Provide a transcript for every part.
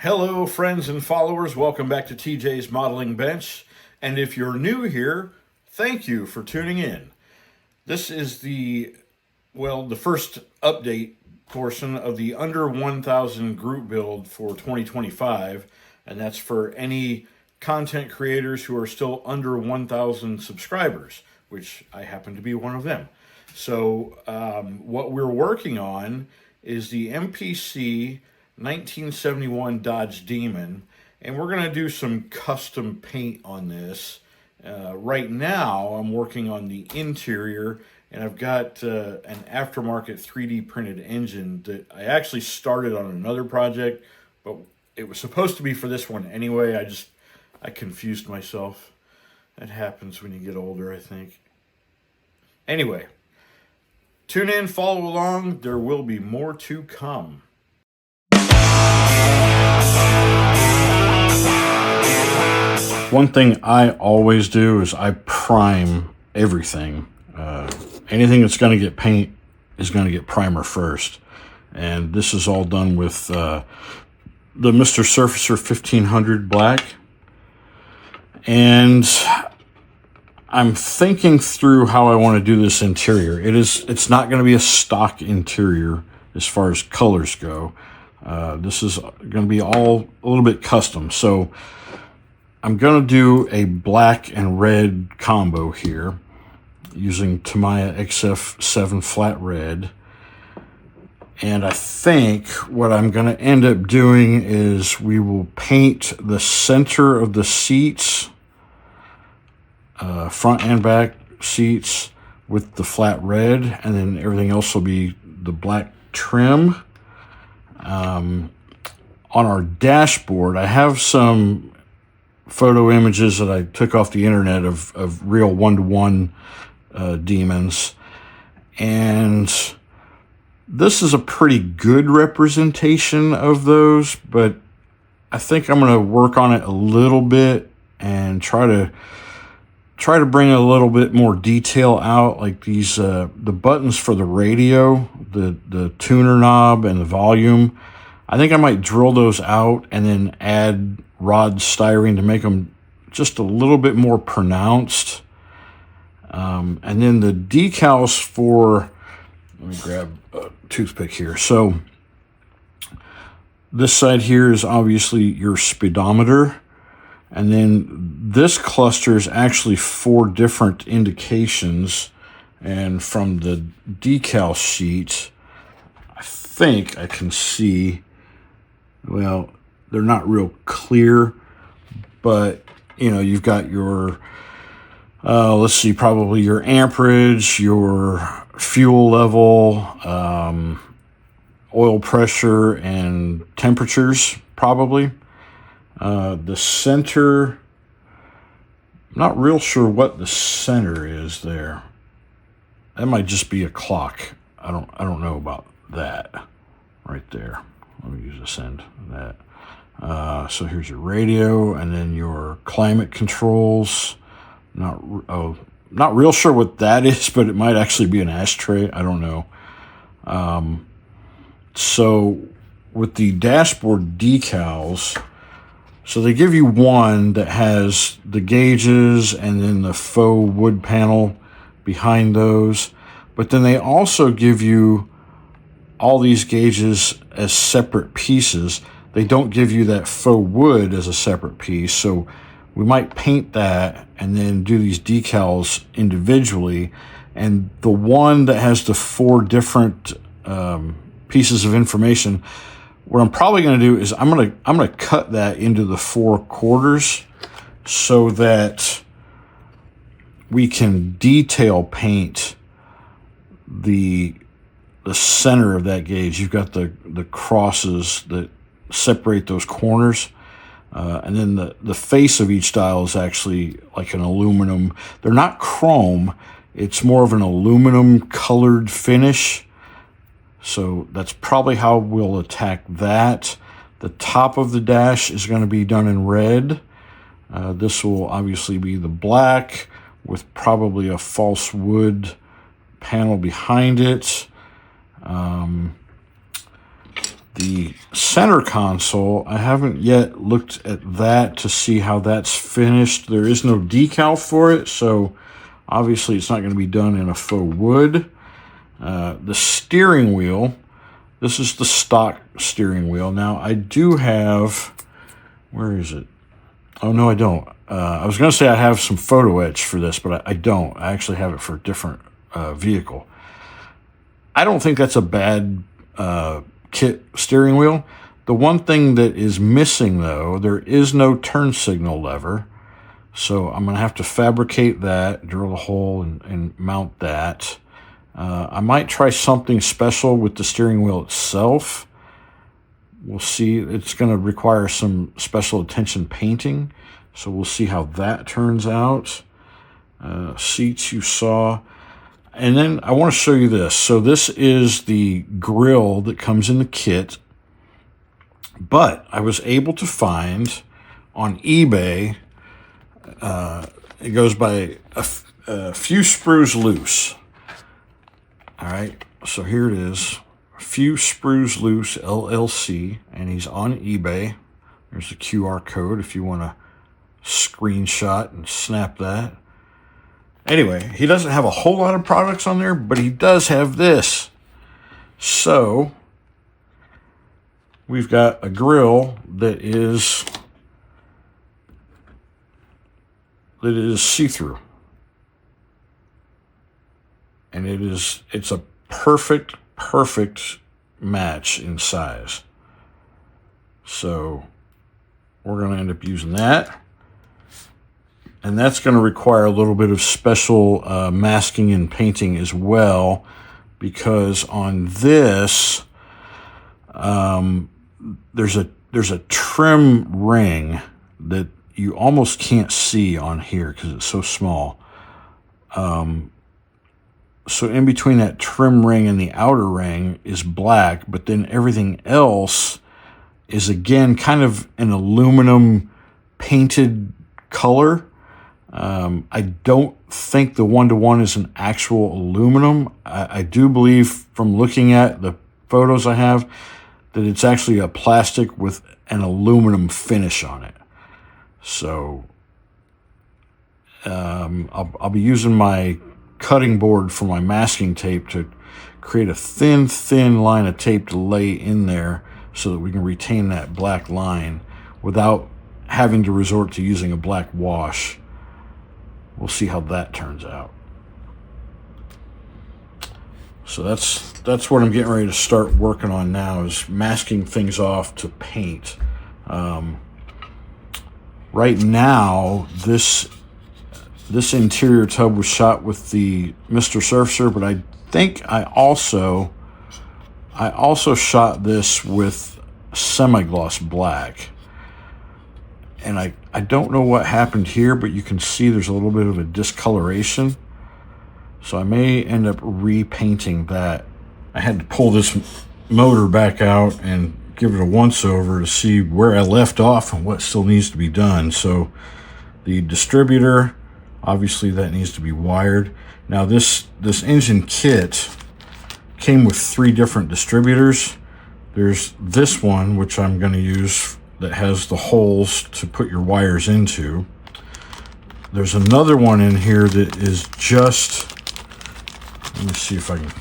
Hello, friends and followers. Welcome back to TJ's Modeling Bench. And if you're new here, thank you for tuning in. This is the first update portion of the under 1,000 group build for 2025. And that's for any content creators who are still under 1,000 subscribers, which I happen to be one of them. So what we're working on is the MPC 1971 Dodge Demon, and we're going to do some custom paint on this. Right now, I'm working on the interior, and I've got an aftermarket 3D printed engine that I actually started on another project, but it was supposed to be for this one anyway. I confused myself. That happens when you get older, I think. Anyway, tune in, follow along. There will be more to come. One thing I always do is I prime everything. Anything that's going to get paint is going to get primer first. And this is all done with the Mr. Surfacer 1500 black. And I'm thinking through how I want to do this interior. It's not going to be a stock interior as far as colors go. This is going to be all a little bit custom. So I'm going to do a black and red combo here using Tamiya XF7 flat red. And I think what I'm going to end up doing is we will paint the center of the seats, front and back seats, with the flat red, and then everything else will be the black trim. On our dashboard, I have some photo images that I took off the internet of real one-to-one demons, and this is a pretty good representation of those, but I think I'm going to work on it a little bit and try to bring a little bit more detail out, like these the buttons for the radio, the tuner knob and the volume. I think I might drill those out and then add rod styrene to make them just a little bit more pronounced. And then the decals for, let me grab a toothpick here. So this side here is obviously your speedometer. And then this cluster is actually 4 different indications. And from the decal sheet, I think I can see, well, they're not real clear, but you've got your, let's see, probably your amperage, your fuel level, oil pressure, and temperatures, probably. The center, I'm not real sure what the center is there. That might just be a clock. I don't know about that right there. Let me use this end of that. So here's your radio, and then your climate controls. Not real sure what that is, but it might actually be an ashtray. I don't know. So with the dashboard decals, so they give you one that has the gauges and then the faux wood panel behind those. But then they also give you all these gauges as separate pieces. They don't give you that faux wood as a separate piece. So we might paint that and then do these decals individually. And the one that has the 4 different pieces of information, what I'm probably going to do is I'm going to cut that into the 4 quarters so that we can detail paint the center of that gauge. You've got the crosses that separate those corners, and then the face of each dial is actually like an aluminum. They're not chrome. It's more of an aluminum colored finish. So that's probably how we'll attack that. The top of the dash is going to be done in red. This will obviously be the black with probably a false wood panel behind it. The center console, I haven't yet looked at that to see how that's finished. There is no decal for it, so obviously it's not going to be done in a faux wood. The steering wheel, this is the stock steering wheel. Now I do have, where is it? Oh no, I don't. I was going to say I have some photo etch for this, but I don't. I actually have it for a different vehicle. I don't think that's a bad kit steering wheel. The one thing that is missing, though, there is no turn signal lever. So I'm going to have to fabricate that, drill a hole, and mount that. I might try something special with the steering wheel itself. We'll see. It's going to require some special attention painting. So we'll see how that turns out. Seats you saw. And then I want to show you this. So this is the grill that comes in the kit. But I was able to find on eBay, it goes by a few sprues loose. All right, so here it is. A Few Sprues Loose LLC, and he's on eBay. There's the QR code if you want to screenshot and snap that. Anyway, he doesn't have a whole lot of products on there, but he does have this. So we've got a grill that is see-through. And it's a perfect match in size. So we're going to end up using that. And that's going to require a little bit of special masking and painting as well, because on this, there's a trim ring that you almost can't see on here because it's so small. So in between that trim ring and the outer ring is black, but then everything else is again kind of an aluminum painted color. I don't think the 1-to-1 is an actual aluminum. I do believe from looking at the photos I have that it's actually a plastic with an aluminum finish on it. So I'll be using my cutting board for my masking tape to create a thin line of tape to lay in there so that we can retain that black line without having to resort to using a black wash. We'll see how that turns out. So that's what I'm getting ready to start working on now, is masking things off to paint. Right now, this interior tub was shot with the Mr. Surfacer, but I think I also shot this with semi-gloss black. And I don't know what happened here, but you can see there's a little bit of a discoloration. So I may end up repainting that. I had to pull this motor back out and give it a once-over to see where I left off and what still needs to be done. So the distributor, obviously that needs to be wired. Now this engine kit came with 3 different distributors. There's this one, which I'm going to use, that has the holes to put your wires into. There's another one in here that is just, let me see if I can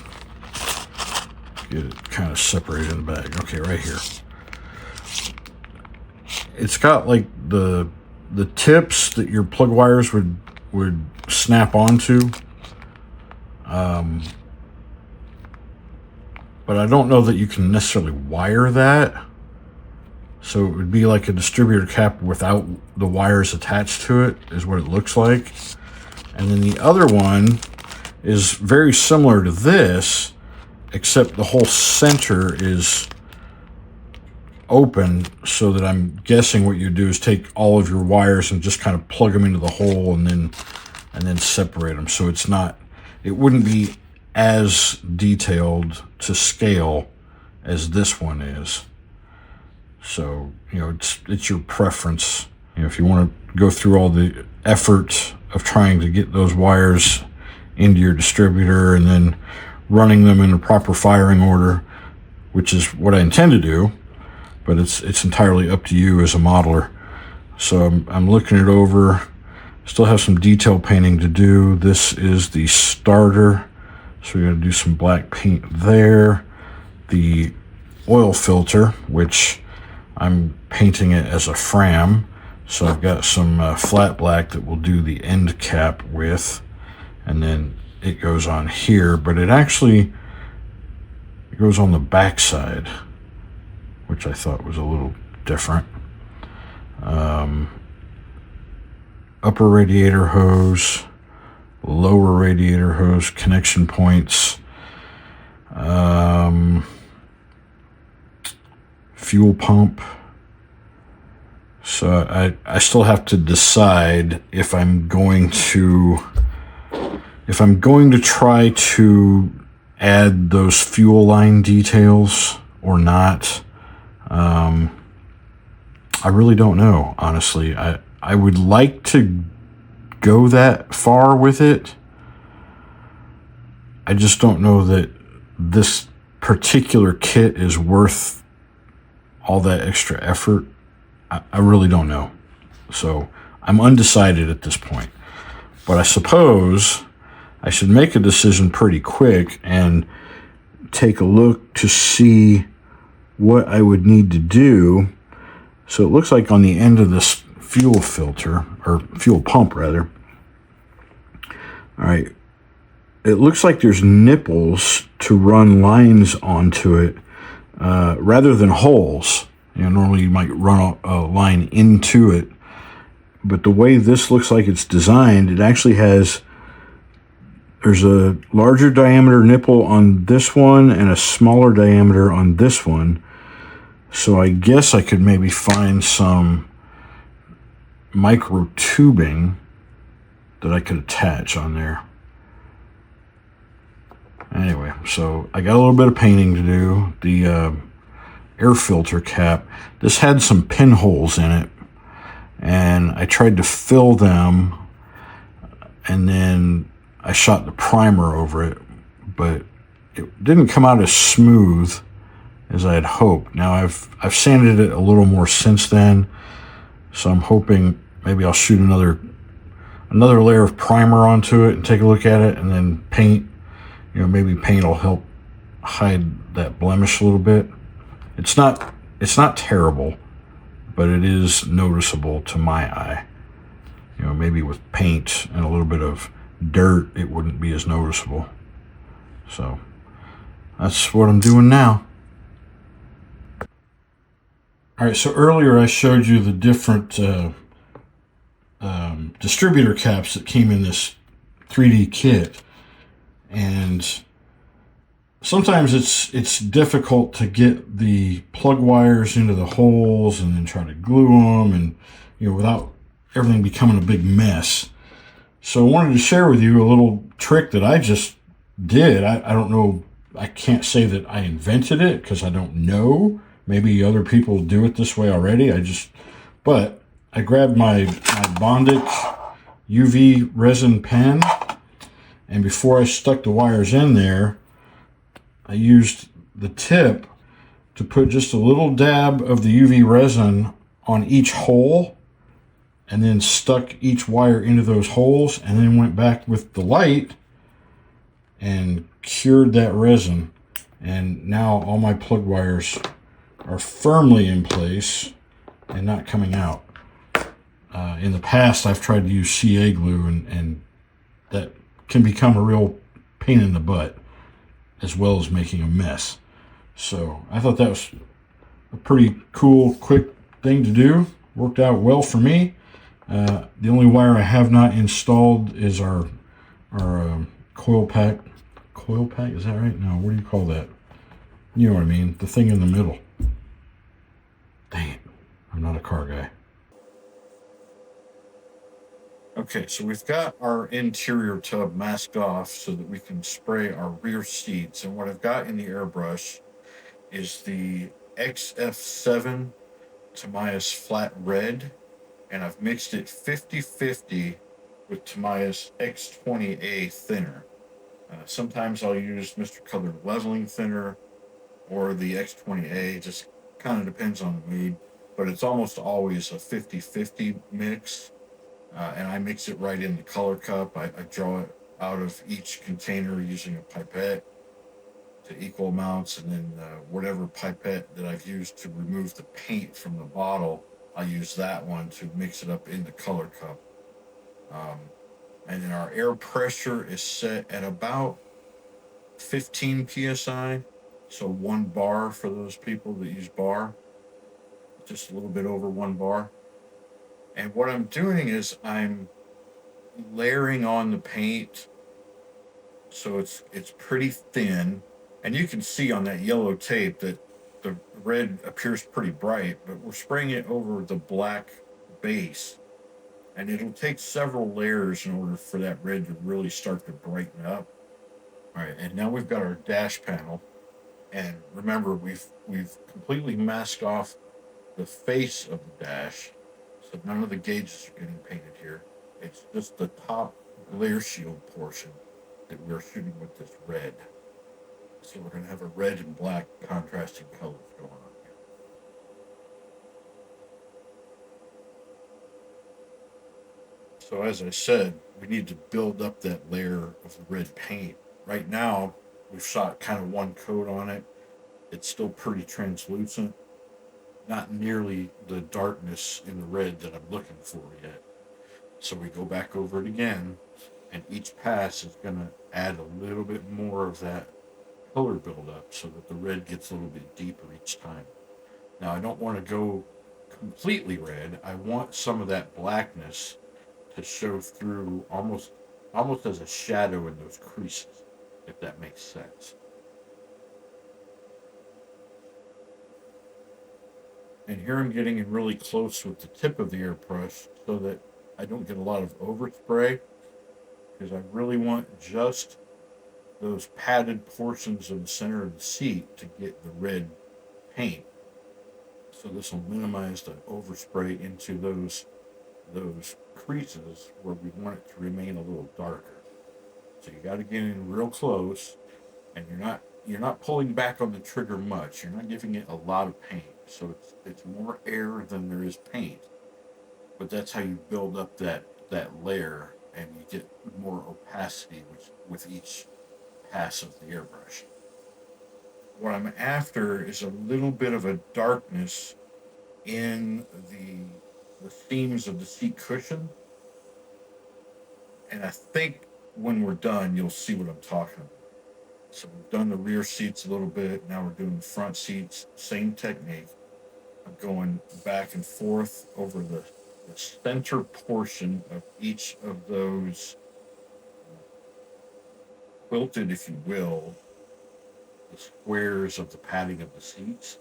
get it kind of separated in the bag. Okay, right here. It's got like the tips that your plug wires would snap onto. But I don't know that you can necessarily wire that. So it would be like a distributor cap without the wires attached to it, is what it looks like. And then the other one is very similar to this, except the whole center is open, so that I'm guessing what you do is take all of your wires and just kind of plug them into the hole and then separate them. So it wouldn't be as detailed to scale as this one is. So, it's your preference. If you want to go through all the effort of trying to get those wires into your distributor and then running them in a proper firing order, which is what I intend to do, but it's entirely up to you as a modeler. So I'm looking it over. Still have some detail painting to do. This is the starter, so we got to do some black paint there. The oil filter, which I'm painting it as a fram, so I've got some flat black that we'll do the end cap with, and then it goes on here, but it goes on the back side, which I thought was a little different. Upper radiator hose, lower radiator hose, connection points, fuel pump. So I still have to decide if I'm going to try to add those fuel line details or not. I really don't know, honestly. I would like to go that far with it. I just don't know that this particular kit is worth all that extra effort. I really don't know. So I'm undecided at this point. But I suppose I should make a decision pretty quick and take a look to see what I would need to do. So it looks like on the end of this fuel filter, or fuel pump rather, all right, it looks like there's nipples to run lines onto it rather than holes. You know, normally you might run a line into it, but the way this looks like it's designed, it actually there's a larger diameter nipple on this one and a smaller diameter on this one. So I guess I could maybe find some micro tubing that I could attach on there. Anyway, so I got a little bit of painting to do. The air filter cap, this had some pinholes in it, and I tried to fill them, and then I shot the primer over it, but it didn't come out as smooth as I had hoped. Now I've sanded it a little more since then, so I'm hoping maybe I'll shoot another layer of primer onto it and take a look at it, and then paint. You know, maybe paint will help hide that blemish a little bit. It's not terrible, but it is noticeable to my eye. You know, maybe with paint and a little bit of dirt, it wouldn't be as noticeable. So that's what I'm doing now. All right, so earlier I showed you the different distributor caps that came in this 3D kit, and sometimes it's difficult to get the plug wires into the holes and then try to glue them, and you know, without everything becoming a big mess. So I wanted to share with you a little trick that I just did. I don't know, I can't say that I invented it because I don't know. Maybe other people do it this way already. But I grabbed my Bondic UV resin pen, and before I stuck the wires in there, I used the tip to put just a little dab of the UV resin on each hole, and then stuck each wire into those holes, and then went back with the light and cured that resin. And now all my plug wires are firmly in place and not coming out. In the past, I've tried to use CA glue, and that can become a real pain in the butt, as well as making a mess. So I thought that was a pretty cool, quick thing to do. Worked out well for me. The only wire I have not installed is our coil pack. Coil pack, is that right? No, what do you call that? You know what I mean, the thing in the middle. Dang it, I'm not a car guy. Okay, so we've got our interior tub masked off so that we can spray our rear seats. And what I've got in the airbrush is the XF7 Tamiya's Flat Red, and I've mixed it 50-50 with Tamiya's X20A thinner. Sometimes I'll use Mr. Colored leveling thinner, or the X20A, just kind of depends on the mood, but it's almost always a 50-50 mix. And I mix it right in the color cup. I draw it out of each container using a pipette to equal amounts, and then whatever pipette that I've used to remove the paint from the bottle, I use that one to mix it up in the color cup. Um, and then our air pressure is set at about 15 psi, so 1 bar for those people that use bar, just a little bit over 1 bar. And what I'm doing is I'm layering on the paint so it's pretty thin, and you can see on that yellow tape that the red appears pretty bright, but we're spraying it over the black base, and it'll take several layers in order for that red to really start to brighten up. All right, and now we've got our dash panel, and remember we've completely masked off the face of the dash, so none of the gauges are getting painted here. It's just the top glare shield portion that we're shooting with this red. So we're going to have a red and black contrasting colors going on here. So as I said, we need to build up that layer of the red paint. Right now, we've shot kind of one coat on it. It's still pretty translucent. Not nearly the darkness in the red that I'm looking for yet. So we go back over it again, and each pass is going to add a little bit more of that color buildup so that the red gets a little bit deeper each time. Now I don't want to go completely red. I want some of that blackness to show through almost as a shadow in those creases, if that makes sense. And here I'm getting in really close with the tip of the airbrush so that I don't get a lot of overspray, because I really want just those padded portions of the center of the seat to get the red paint. So this will minimize the overspray into those creases where we want it to remain a little darker. So you got to get in real close, and you're not pulling back on the trigger much. You're not giving it a lot of paint. So it's more air than there is paint. But that's how you build up that layer, and you get more opacity with each pass of the airbrush. What I'm after is a little bit of a darkness in the seams of the seat cushion. And I think when we're done, you'll see what I'm talking about. So we've done the rear seats a little bit. Now we're doing the front seats, same technique. I'm going back and forth over the center portion of each of those quilted, if you will, the squares of the padding of the seats.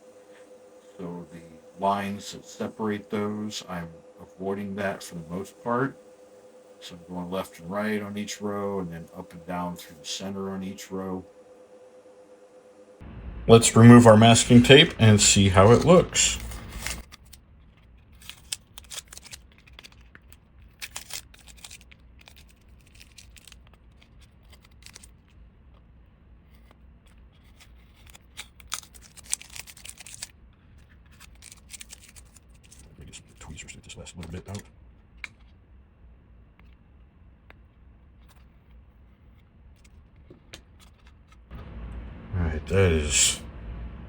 So the lines that separate those, I'm avoiding that for the most part. So I'm going left and right on each row, and then up and down through the center on each row. Let's remove our masking tape and see how it looks. Maybe some tweezers to get this last little bit out. Alright, that is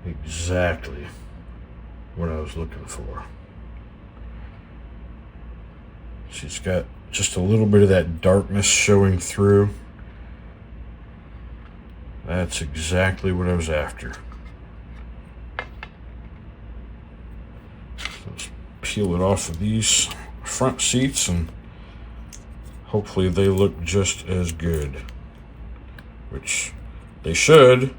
exactly what I was looking for. She's got just a little bit of that darkness showing through. That's exactly what I was after. So let's peel it off of these front seats, and hopefully they look just as good, which they should.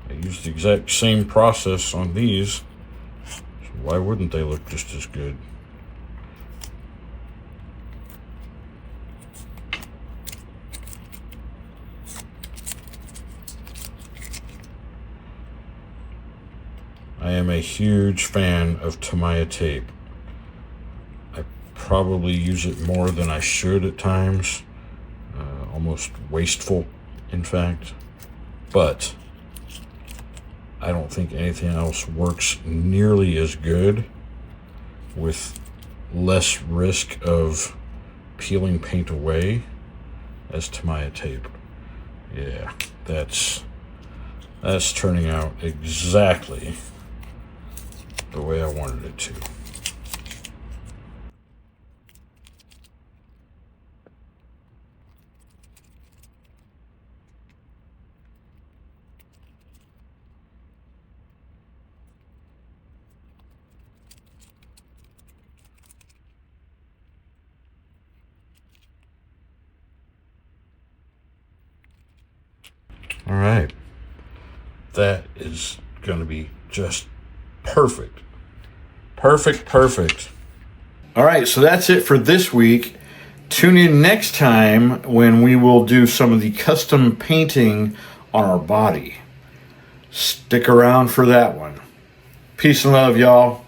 I used the exact same process on these, so why wouldn't they look just as good? I am a huge fan of Tamiya tape. I probably use it more than I should at times, almost wasteful, in fact, but I don't think anything else works nearly as good with less risk of peeling paint away as Tamiya tape. Yeah, that's turning out exactly the way I wanted it to. All right, that is going to be just perfect. Perfect. All right, so that's it for this week. Tune in next time when we will do some of the custom painting on our body. Stick around for that one. Peace and love, y'all.